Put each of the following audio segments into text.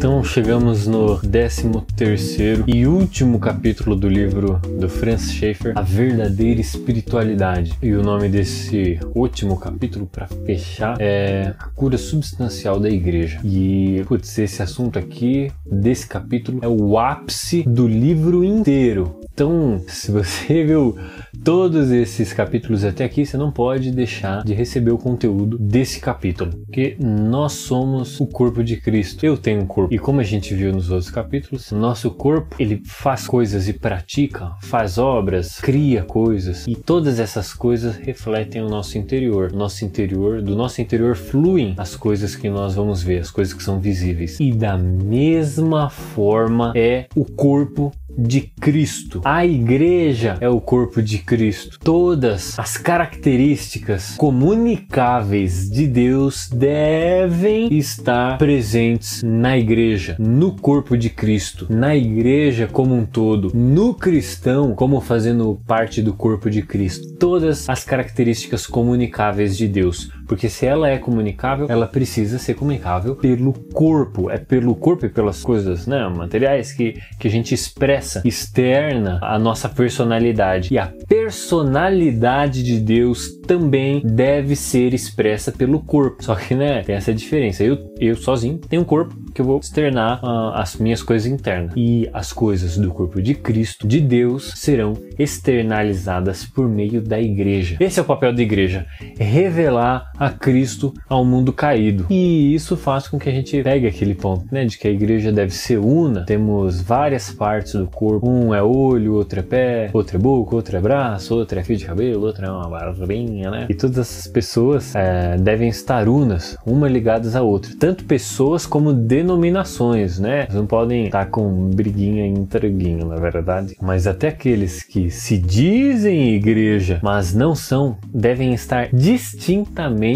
Então chegamos no 13º e último capítulo do livro do Francis Schaeffer, A Verdadeira Espiritualidade. E o nome desse último capítulo, para fechar, é A Cura Substancial da Igreja. E, esse assunto aqui, desse capítulo, é o ápice do livro inteiro. Então, se você viu todos esses capítulos até aqui, você não pode deixar de receber o conteúdo desse capítulo, porque nós somos o corpo de Cristo. Eu tenho um corpo, e como a gente viu nos outros capítulos, nosso corpo, ele faz coisas e pratica, faz obras, cria coisas, e todas essas coisas refletem o nosso interior. Do nosso interior fluem as coisas que nós vamos ver, as coisas que são visíveis. E da mesma forma é o corpo de Cristo. A igreja é o corpo de Cristo. Todas as características comunicáveis de Deus devem estar presentes na igreja, no corpo de Cristo, na igreja como um todo, no cristão como fazendo parte do corpo de Cristo. Todas as características comunicáveis de Deus. Porque se ela é comunicável, ela precisa ser comunicável pelo corpo. É pelo corpo e pelas coisas, materiais que a gente externa a nossa personalidade. E a personalidade de Deus também deve ser expressa pelo corpo. Só que, tem essa diferença. Eu sozinho tenho um corpo que eu vou externar as minhas coisas internas. E as coisas do corpo de Cristo, de Deus, serão externalizadas por meio da igreja. Esse é o papel da igreja. Revelar a Cristo ao mundo caído. E isso faz com que a gente pegue aquele ponto, de que a igreja deve ser una. Temos várias partes do corpo. Um é olho, outro é pé, outro é boca, outro é braço, outro é fio de cabelo, outro é uma barbinha, E todas essas pessoas devem estar unas, uma ligadas à outra. Tanto pessoas como denominações, Eles não podem estar com briguinha e intriguinha, na verdade. Mas até aqueles que se dizem igreja, mas não são, devem estar distintamente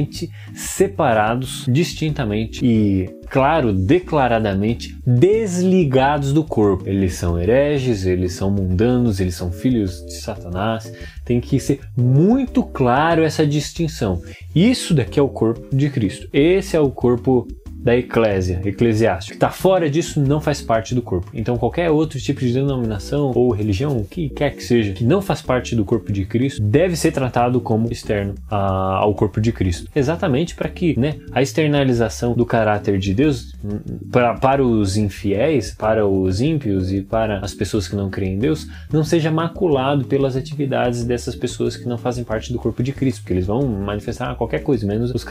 separados, e, claro, declaradamente desligados do corpo. Eles são hereges, eles são mundanos, eles são filhos de Satanás. Tem que ser muito claro essa distinção. Isso daqui é o corpo de Cristo. Esse é o corpo da eclesiástica. Que está fora disso não faz parte do corpo. Então qualquer outro tipo de denominação ou religião, o que quer que seja, que não faz parte do corpo de Cristo, deve ser tratado como externo ao corpo de Cristo. Exatamente para que a externalização do caráter de Deus para os infiéis, para os ímpios e para as pessoas que não creem em Deus, não seja maculado pelas atividades dessas pessoas que não fazem parte do corpo de Cristo, porque eles vão manifestar qualquer coisa, menos o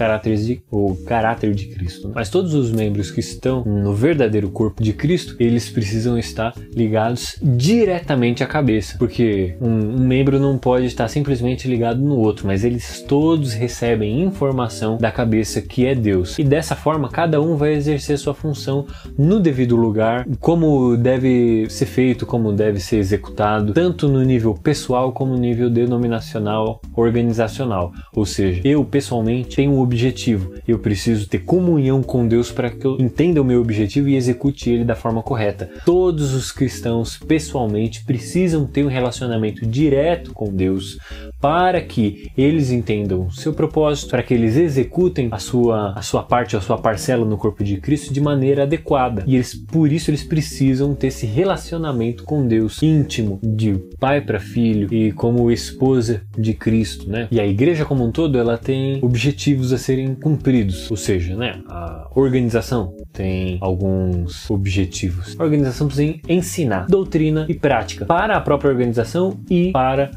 caráter de Cristo. Mas todos os membros que estão no verdadeiro corpo de Cristo, eles precisam estar ligados diretamente à cabeça, porque um membro não pode estar simplesmente ligado no outro, mas eles todos recebem informação da cabeça, que é Deus. E dessa forma, cada um vai exercer sua função no devido lugar, como deve ser feito, como deve ser executado, tanto no nível pessoal como no nível denominacional, organizacional. Ou seja, eu pessoalmente tenho um objetivo, eu preciso ter comunhão com Deus para que eu entenda o meu objetivo e execute ele da forma correta. Todos os cristãos, pessoalmente, precisam ter um relacionamento direto com Deus para que eles entendam o seu propósito, para que eles executem a sua parte, a sua parcela no corpo de Cristo de maneira adequada. E por isso eles precisam ter esse relacionamento com Deus íntimo, de pai para filho e como esposa de Cristo, E a igreja como um todo, ela tem objetivos a serem cumpridos, ou seja, a organização tem alguns objetivos. A organização precisa ensinar doutrina e prática para a própria organização e para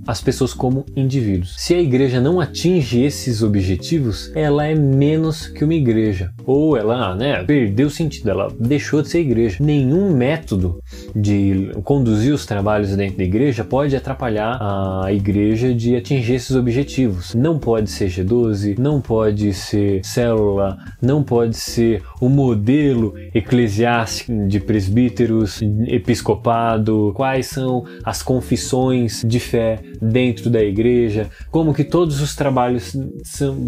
as pessoas como indivíduos. Se a igreja não atinge esses objetivos, ela é menos que uma igreja. Ou ela, perdeu o sentido, ela deixou de ser igreja. Nenhum método de conduzir os trabalhos dentro da igreja pode atrapalhar a igreja de atingir esses objetivos. Não pode ser G12, não pode ser célula, não pode ser o modelo eclesiástico de presbíteros, episcopado, quais são as confissões de fé dentro da igreja, como que todos os trabalhos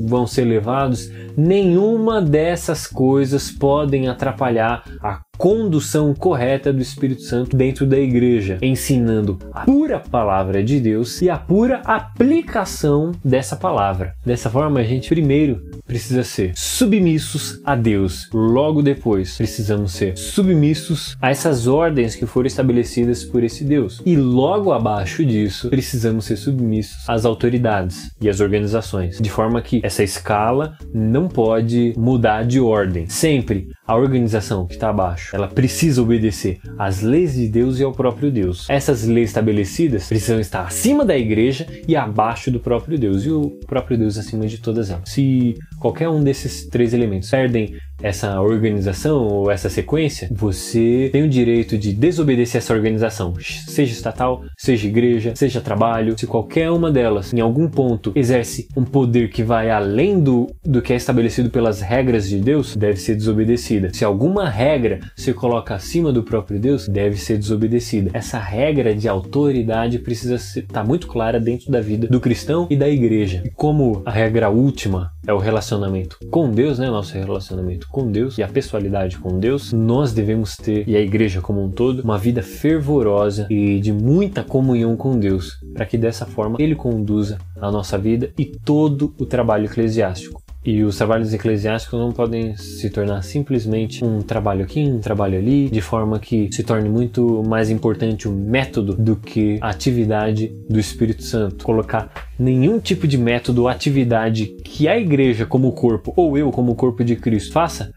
vão ser levados. Nenhuma dessas coisas podem atrapalhar a condução correta do Espírito Santo dentro da igreja, ensinando a pura palavra de Deus e a pura aplicação dessa palavra. Dessa forma, a gente primeiro precisa ser submissos a Deus. Logo depois, precisamos ser submissos a essas ordens que foram estabelecidas por esse Deus. E logo abaixo disso, precisamos ser submissos às autoridades e às organizações, de forma que essa escala não pode mudar de ordem. Sempre a organização que está abaixo, ela precisa obedecer às leis de Deus e ao próprio Deus. Essas leis estabelecidas precisam estar acima da igreja e abaixo do próprio Deus, e o próprio Deus acima de todas elas. Se qualquer um desses três elementos perdem essa organização ou essa sequência, você tem o direito de desobedecer essa organização, seja estatal, seja igreja, seja trabalho. Se qualquer uma delas, em algum ponto, exerce um poder que vai além do que é estabelecido pelas regras de Deus, deve ser desobedecida. Se alguma regra se coloca acima do próprio Deus, deve ser desobedecida. Essa regra de autoridade precisa estar muito clara dentro da vida do cristão e da igreja. E como a regra última é o relacionamento com Deus, né? Nosso relacionamento com Deus e a pessoalidade com Deus, nós devemos ter, e a igreja como um todo, uma vida fervorosa e de muita comunhão com Deus, para que dessa forma Ele conduza a nossa vida e todo o trabalho eclesiástico. E os trabalhos eclesiásticos não podem se tornar simplesmente um trabalho aqui, um trabalho ali, de forma que se torne muito mais importante o método do que a atividade do Espírito Santo. Colocar nenhum tipo de método ou atividade que a igreja como corpo, ou eu como corpo de Cristo, faça,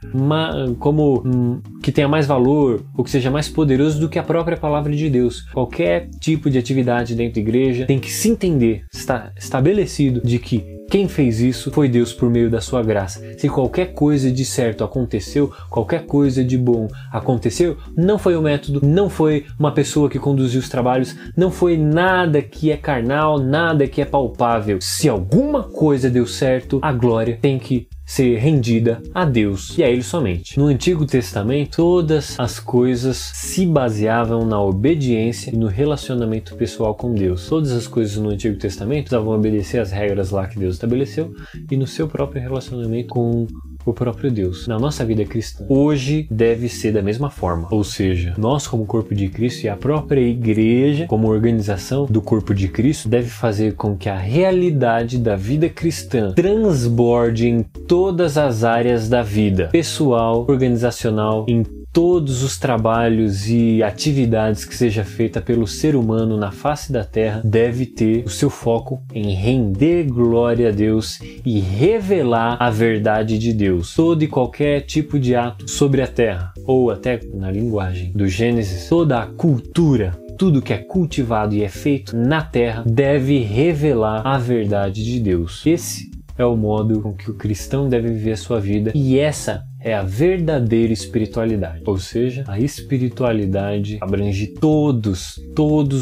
que tenha mais valor ou que seja mais poderoso do que a própria palavra de Deus. Qualquer tipo de atividade dentro da igreja tem que se entender, está estabelecido de que quem fez isso foi Deus por meio da sua graça. Se qualquer coisa de certo aconteceu, qualquer coisa de bom aconteceu, não foi o método, não foi uma pessoa que conduziu os trabalhos, não foi nada que é carnal, nada que é palpável. Se alguma coisa deu certo, a glória tem que ser rendida a Deus e a Ele somente. No Antigo Testamento, todas as coisas se baseavam na obediência e no relacionamento pessoal com Deus. Todas as coisas no Antigo Testamento precisavam obedecer às regras lá que Deus estabeleceu e no seu próprio relacionamento com o próprio Deus. Na nossa vida cristã, hoje deve ser da mesma forma. Ou seja, nós como corpo de Cristo e a própria igreja, como organização do corpo de Cristo, deve fazer com que a realidade da vida cristã transborde em todas as áreas da vida, pessoal, organizacional, em todos os trabalhos e atividades que seja feita pelo ser humano na face da terra, deve ter o seu foco em render glória a Deus e revelar a verdade de Deus. Todo e qualquer tipo de ato sobre a terra, ou até na linguagem do Gênesis, toda a cultura, tudo que é cultivado e é feito na terra deve revelar a verdade de Deus. Esse é o modo com que o cristão deve viver a sua vida, e essa é a verdadeira espiritualidade. Ou seja, a espiritualidade abrange todos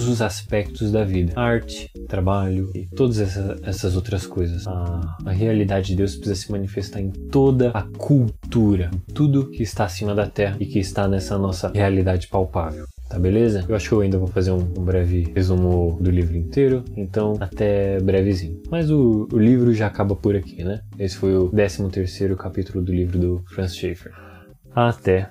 os aspectos da vida. Arte, trabalho e todas essas outras coisas. A realidade de Deus precisa se manifestar em toda a cultura, tudo que está acima da terra e que está nessa nossa realidade palpável. Tá, beleza? Eu acho que eu ainda vou fazer um breve resumo do livro inteiro, então até brevezinho. Mas o livro já acaba por aqui, né? Esse foi o 13º capítulo do livro do Francis Schaeffer. Até